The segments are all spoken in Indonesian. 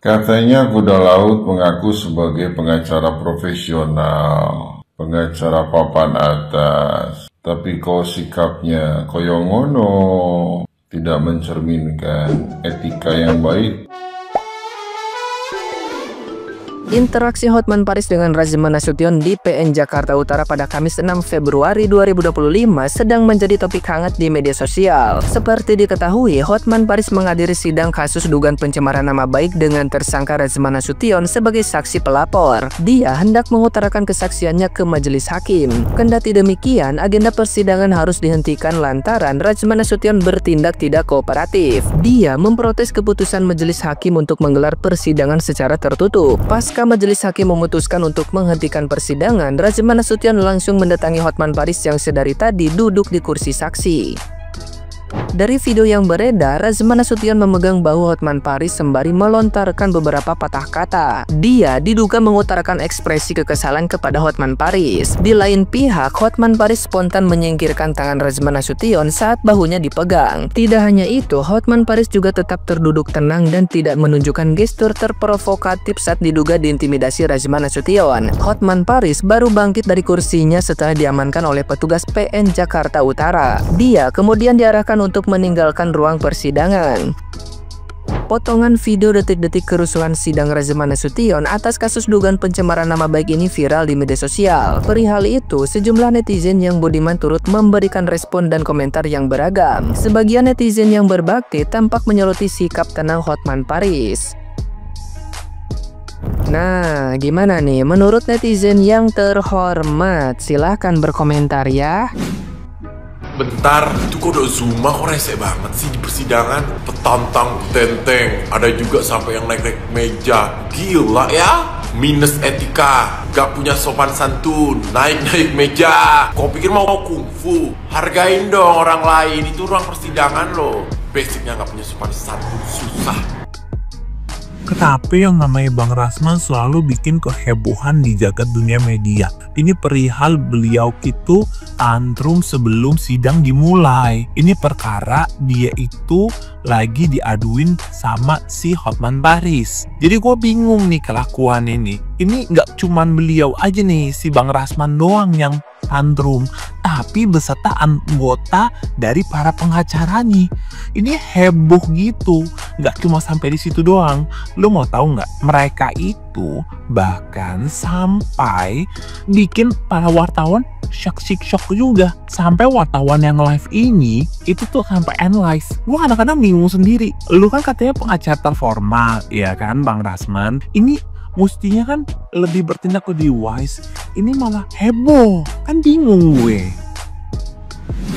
Katanya kuda laut mengaku sebagai pengacara profesional, pengacara papan atas. Tapi kok sikapnya koyo ngono, tidak mencerminkan etika yang baik. Interaksi Hotman Paris dengan Razman Nasution di PN Jakarta Utara pada Kamis 6 Februari 2025 sedang menjadi topik hangat di media sosial. Seperti diketahui, Hotman Paris menghadiri sidang kasus dugaan pencemaran nama baik dengan tersangka Razman Nasution sebagai saksi pelapor. Dia hendak mengutarakan kesaksiannya ke majelis hakim. Kendati demikian, agenda persidangan harus dihentikan lantaran Razman Nasution bertindak tidak kooperatif. Dia memprotes keputusan majelis hakim untuk menggelar persidangan secara tertutup. Pasca majelis hakim memutuskan untuk menghentikan persidangan, Razman Nasution langsung mendatangi Hotman Paris yang sedari tadi duduk di kursi saksi. Dari video yang beredar, Razman Nasution memegang bahu Hotman Paris sembari melontarkan beberapa patah kata. Dia diduga mengutarakan ekspresi kekesalan kepada Hotman Paris. Di lain pihak, Hotman Paris spontan menyingkirkan tangan Razman Nasution saat bahunya dipegang. Tidak hanya itu, Hotman Paris juga tetap terduduk tenang dan tidak menunjukkan gestur terprovokatif saat diduga diintimidasi Razman Nasution. Hotman Paris baru bangkit dari kursinya setelah diamankan oleh petugas PN Jakarta Utara. Dia kemudian diarahkan untuk meninggalkan ruang persidangan. Potongan video detik-detik kerusuhan sidang Razman Nasution atas kasus dugaan pencemaran nama baik ini viral di media sosial. Perihal itu, sejumlah netizen yang budiman turut memberikan respon dan komentar yang beragam. Sebagian netizen yang berbakti tampak menyoroti sikap tenang Hotman Paris. Nah, gimana nih menurut netizen yang terhormat? Silahkan berkomentar ya. Bentar, itu kok udah Zuma kok rese banget sih di persidangan. Petantang, tenteng, ada juga sampai yang naik-naik meja. Gila ya, minus etika, gak punya sopan santun, naik-naik meja. Kau pikir mau kungfu? Hargain dong orang lain, itu ruang persidangan loh. Basicnya gak punya sopan santun, susah. Kenapa yang namanya Bang Razman selalu bikin kehebohan di jagat dunia media? Ini perihal beliau itu tantrum sebelum sidang dimulai. Ini perkara dia itu lagi diaduin sama si Hotman Paris. Jadi gue bingung nih kelakuan ini. Ini nggak cuman beliau aja nih, si Bang Razman doang yang tantrum, tapi beserta anggota dari para pengacaranya. Ini heboh gitu, nggak cuma sampai di situ doang. Lo mau tahu nggak? Mereka itu bahkan sampai bikin para wartawan shock juga. Sampai wartawan yang live ini itu tuh sampai analyze. Gua kadang-kadang bingung sendiri. Lu kan katanya pengacara terformal, ya kan Bang Razman? Ini mestinya kan lebih bertindak lebih wise. Ini malah heboh. Kan bingung gue.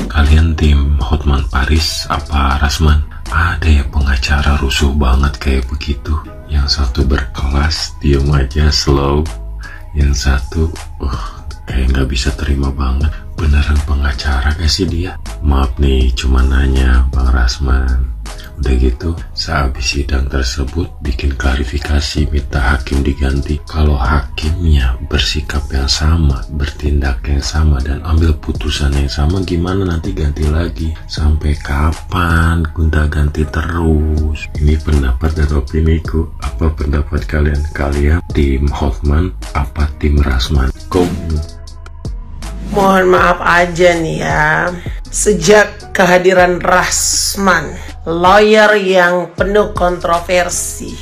Kalian tim Hotman Paris apa Razman? Ada ya pengacara rusuh banget kayak begitu. Yang satu berkelas, diem aja slow. Yang satu, kayak nggak bisa terima banget. Beneran pengacara gak sih dia? Maaf nih, cuma nanya Bang Razman. Udah gitu, sehabis sidang tersebut bikin klarifikasi, minta hakim diganti. Kalau hakimnya bersikap yang sama, bertindak yang sama, dan ambil putusan yang sama, gimana nanti ganti lagi? Sampai kapan gonta-ganti terus? Ini pendapat dan opiniku. Apa pendapat kalian? Kalian tim Hotman apa tim Razman? Go! Mohon maaf aja nih ya, sejak kehadiran Razman, lawyer yang penuh kontroversi,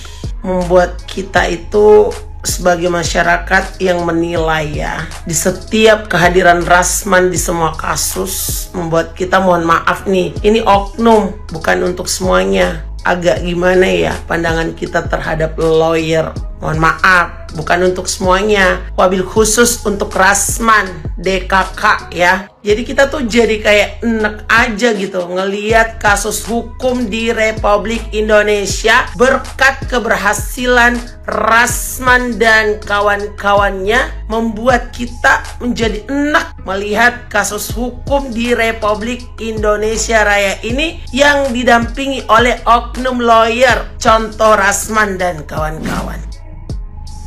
membuat kita itu sebagai masyarakat yang menilai ya, di setiap kehadiran Razman di semua kasus, membuat kita mohon maaf nih, ini oknum, bukan untuk semuanya. Agak gimana ya pandangan kita terhadap lawyer. Mohon maaf, bukan untuk semuanya. Wabil khusus untuk Razman, DKK ya. Jadi kita tuh jadi kayak enek aja gitu ngelihat kasus hukum di Republik Indonesia berkat keberhasilan Razman dan kawan-kawannya, membuat kita menjadi enak melihat kasus hukum di Republik Indonesia Raya ini yang didampingi oleh oknum lawyer, contoh Razman dan kawan-kawan.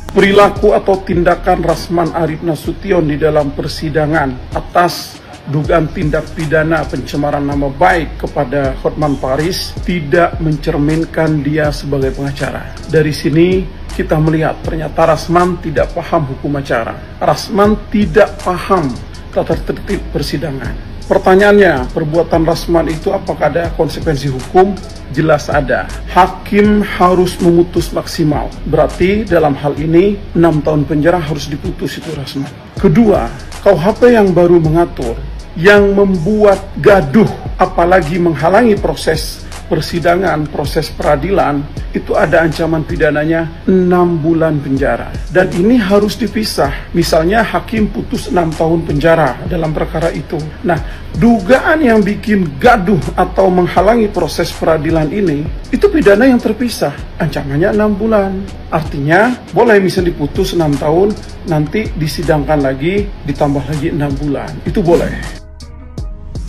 Perilaku atau tindakan Razman Arif Nasution di dalam persidangan atas dugaan tindak pidana pencemaran nama baik kepada Hotman Paris tidak mencerminkan dia sebagai pengacara. Dari sini kita melihat ternyata Rasman tidak paham hukum acara. Rasman tidak paham tata tertib persidangan. Pertanyaannya, perbuatan Rasman itu apakah ada konsekuensi hukum? Jelas ada. Hakim harus memutus maksimal. Berarti dalam hal ini 6 tahun penjara harus diputus itu Rasman. Kedua, KUHP yang baru mengatur, yang membuat gaduh apalagi menghalangi proses persidangan, proses peradilan, itu ada ancaman pidananya 6 bulan penjara. Dan ini harus dipisah. Misalnya hakim putus 6 tahun penjara dalam perkara itu. Nah, dugaan yang bikin gaduh atau menghalangi proses peradilan ini, itu pidana yang terpisah. Ancamannya 6 bulan. Artinya, boleh misalnya diputus 6 tahun, nanti disidangkan lagi, ditambah lagi 6 bulan. Itu boleh.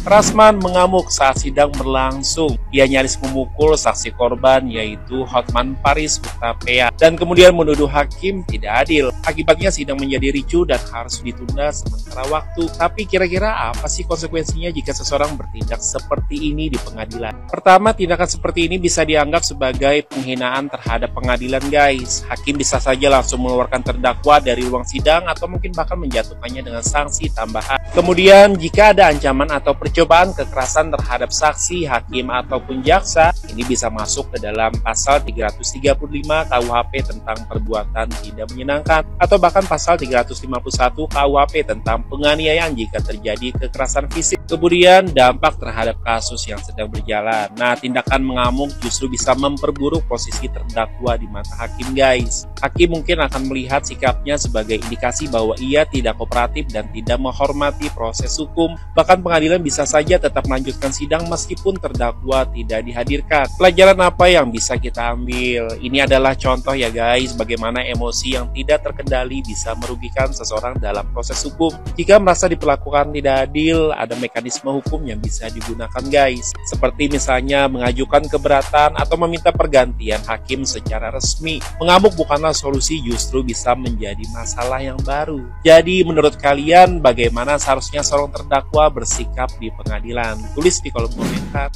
Rasman mengamuk saat sidang berlangsung. Ia nyaris memukul saksi korban yaitu Hotman Paris Hutapea dan kemudian menuduh hakim tidak adil. Akibatnya sidang menjadi ricuh dan harus ditunda sementara waktu. Tapi kira-kira apa sih konsekuensinya jika seseorang bertindak seperti ini di pengadilan? Pertama, tindakan seperti ini bisa dianggap sebagai penghinaan terhadap pengadilan guys. Hakim bisa saja langsung mengeluarkan terdakwa dari ruang sidang atau mungkin bahkan menjatuhkannya dengan sanksi tambahan. Kemudian jika ada ancaman atau percobaan kekerasan terhadap saksi, hakim, ataupun jaksa, ini bisa masuk ke dalam pasal 335 KUHP tentang perbuatan tidak menyenangkan, atau bahkan pasal 351 KUHP tentang penganiayaan jika terjadi kekerasan fisik. Kemudian dampak terhadap kasus yang sedang berjalan. Nah, tindakan mengamuk justru bisa memperburuk posisi terdakwa di mata hakim guys. Hakim mungkin akan melihat sikapnya sebagai indikasi bahwa ia tidak kooperatif dan tidak menghormati proses hukum. Bahkan pengadilan bisa saja tetap melanjutkan sidang meskipun terdakwa tidak dihadirkan. Pelajaran apa yang bisa kita ambil? Ini adalah contoh ya guys, bagaimana emosi yang tidak terkendali bisa merugikan seseorang dalam proses hukum. Jika merasa diperlakukan tidak adil, ada mekanisme hukum yang bisa digunakan guys. Seperti misalnya mengajukan keberatan atau meminta pergantian hakim secara resmi. Mengamuk bukanlah solusi, justru bisa menjadi masalah yang baru. Jadi menurut kalian bagaimana seharusnya seorang terdakwa bersikap di pengadilan? Tulis di kolom komentar.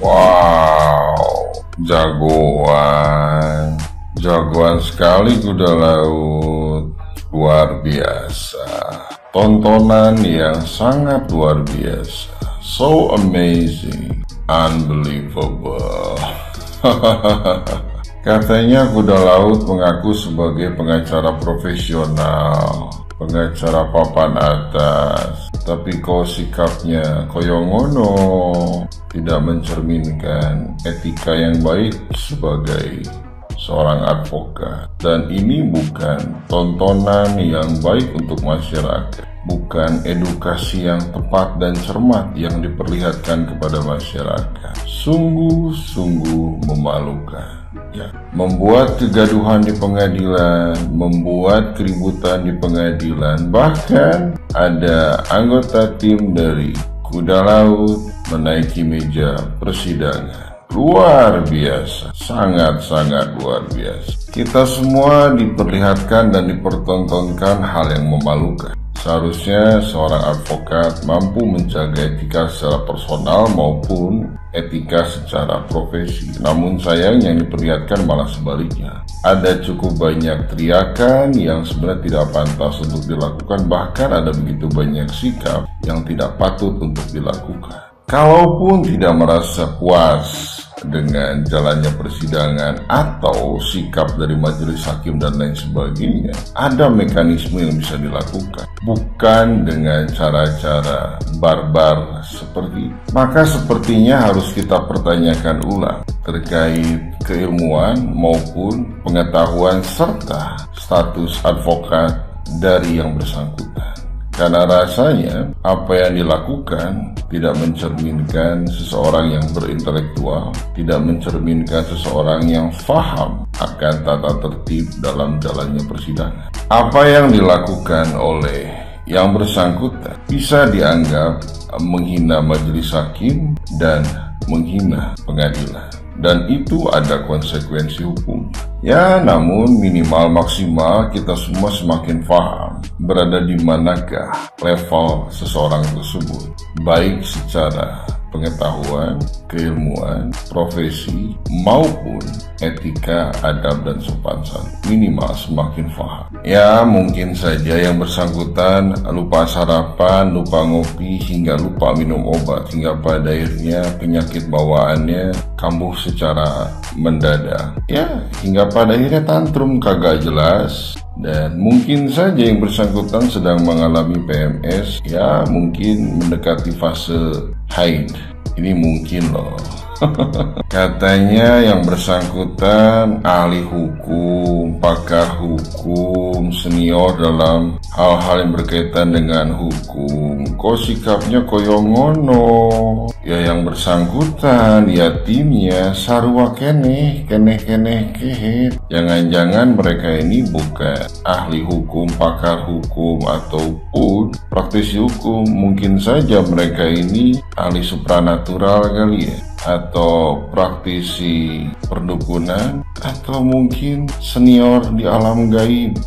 Wow, jagoan sekali kuda laut, luar biasa, tontonan yang sangat luar biasa, so amazing, unbelievable. Katanya kuda laut mengaku sebagai pengacara profesional, pengacara papan atas, tapi kok sikapnya koyongono, tidak mencerminkan etika yang baik sebagai seorang advokat. Dan ini bukan tontonan yang baik untuk masyarakat, bukan edukasi yang tepat dan cermat yang diperlihatkan kepada masyarakat. Sungguh-sungguh memalukan. Ya, membuat kegaduhan di pengadilan, membuat keributan di pengadilan, bahkan ada anggota tim dari kuda laut menaiki meja persidangan. Luar biasa, sangat-sangat luar biasa. Kita semua diperlihatkan dan dipertontonkan hal yang memalukan. Seharusnya seorang advokat mampu menjaga etika secara personal maupun etika secara profesi. Namun sayang yang diperlihatkan malah sebaliknya. Ada cukup banyak teriakan yang sebenarnya tidak pantas untuk dilakukan. Bahkan ada begitu banyak sikap yang tidak patut untuk dilakukan. Kalaupun tidak merasa puas dengan jalannya persidangan atau sikap dari majelis hakim dan lain sebagainya, ada mekanisme yang bisa dilakukan, bukan dengan cara-cara barbar seperti itu. Maka sepertinya harus kita pertanyakan ulang terkait keilmuan maupun pengetahuan serta status advokat dari yang bersangkutan. Karena rasanya apa yang dilakukan tidak mencerminkan seseorang yang berintelektual, tidak mencerminkan seseorang yang paham akan tata tertib dalam jalannya persidangan. Apa yang dilakukan oleh yang bersangkutan bisa dianggap menghina majelis hakim dan menghina pengadilan. Dan itu ada konsekuensi hukum. Ya, namun minimal maksimal kita semua semakin paham berada di manakah level seseorang tersebut, baik secara pengetahuan, keilmuan, profesi, maupun etika, adab, dan sopan santun. Minimal semakin paham. Ya, mungkin saja yang bersangkutan lupa sarapan, lupa ngopi, hingga lupa minum obat, hingga pada akhirnya penyakit bawaannya kambuh secara mendadak. Ya, hingga pada akhirnya tantrum kagak jelas. Dan mungkin saja yang bersangkutan sedang mengalami PMS, ya mungkin mendekati fase haid. Ini mungkin loh. Katanya yang bersangkutan ahli hukum, pakar hukum, senior dalam hal-hal yang berkaitan dengan hukum. Kok sikapnya koyongono? Ya yang bersangkutan, ya timnya sarua keneh kehet. Jangan-jangan mereka ini bukan ahli hukum, pakar hukum, ataupun praktisi hukum. Mungkin saja mereka ini ahli supranatural kali ya, atau praktisi perdukunan, atau mungkin senior di alam gaib.